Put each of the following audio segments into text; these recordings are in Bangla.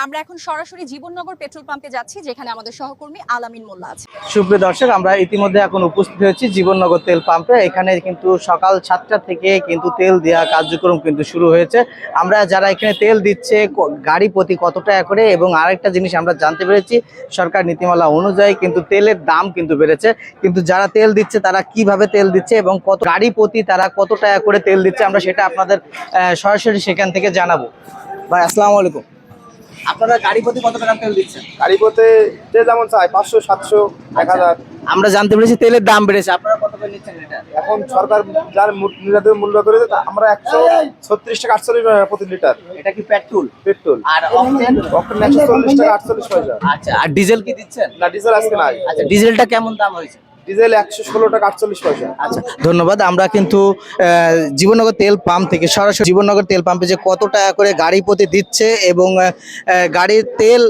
আমরা এখন সরাসরি জীবননগর পেট্রোল পাম্পে যাচ্ছি, যেখানে আমাদের সহকর্মী আলামিন মোল্লা আছে। সুপ্রিয় দর্শক, আমরা ইতিমধ্যে এখন উপস্থিত হয়েছি জীবননগর তেল পাম্পে। এখানে কিন্তু সকাল 7টা থেকে কিন্তু তেল দেওয়া কার্যক্রম কিন্তু শুরু হয়েছে। আমরা যারা এখানে তেল দিচ্ছে গাড়ি প্রতি কত টাকা করে, এবং আরেকটা জিনিস আমরা জানতে পেরেছি সরকার নীতিমালা অনুযায়ী কিন্তু তেলের দাম কিন্তু বেড়েছে, কিন্তু যারা তেল দিচ্ছে তারা কিভাবে তেল দিচ্ছে এবং কত গাড়ি প্রতি তারা কত টাকা করে তেল দিচ্ছে, আমরা সেটা আপনাদের সরাসরি সেখান থেকে জানাবো। ভাই আসসালামু আলাইকুম, আপনারা গাড়ি প্রতি কত টাকা তেল দিচ্ছেন? গাড়ি পথে যে যেমন চাই 500, 700, 1000। আমরা জানতে পেরেছি তেলের দাম বেড়েছে, আপনারা কত করে নিচ্ছেন এটা? এখন সরকার যার নির্ধারিত মূল্য করে দেয়, আমরা 136 টাকা 48 প্রতি লিটার। এটা কি পেট্রোল? পেট্রোল আর অকটেন? অক্টেন 140 টাকা 48 পয়সা। আচ্ছা, আর ডিজেল কি দিচ্ছেন? না, ডিজেল আজকে নাই। আচ্ছা, ডিজেলটা কেমন দাম হয়েছে? ডিজেল 116 টাকা 48 পয়সা। আচ্ছা, ধন্যবাদ। আমরা কিন্তু জীবননগর তেল পাম্প থেকে সরাসরি জীবননগর তেল পাম্পে যে কত টাকা করে গাড়ি প্রতি দিচ্ছে এবং গাড়ির তেল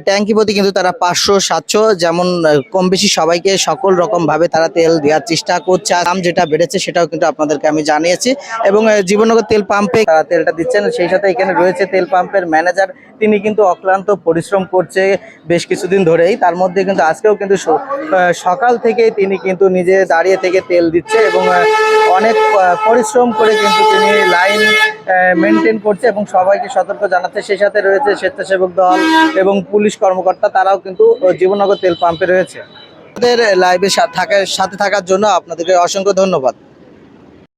ট্যাঙ্কি প্রতি কিন্তু তারা 500, 700 যেমন কম বেশি সবাইকে সকল রকমভাবে তারা তেল দেওয়ার চেষ্টা করছে। দাম যেটা বেড়েছে সেটাও কিন্তু আপনাদেরকে আমি জানিয়েছি, এবং জীবননগর তেল পাম্পে তারা তেলটা দিচ্ছেন। সেই সাথে এখানে রয়েছে তেল পাম্পের ম্যানেজার, তিনি কিন্তু অক্লান্ত পরিশ্রম করছে বেশ কিছুদিন ধরেই। তার মধ্যে কিন্তু আজকেও কিন্তু সকাল থেকে তিনি কিন্তু নিজে দাঁড়িয়ে থেকে তেল দিচ্ছে এবং অনেক পরিশ্রম করে কিন্তু তিনি লাইন মেনটেন করছে এবং সবাইকে সতর্ক জানাচ্ছে। সেই সাথে রয়েছে স্বেচ্ছাসেবক দল এবং পুলিশ কর্মকর্তা, তারাও কিন্তু জীবননগর তেল পাম্পে রয়েছে। আমাদের লাইভে সাথে থাকার জন্য আপনাদেরকে অসংখ্য ধন্যবাদ।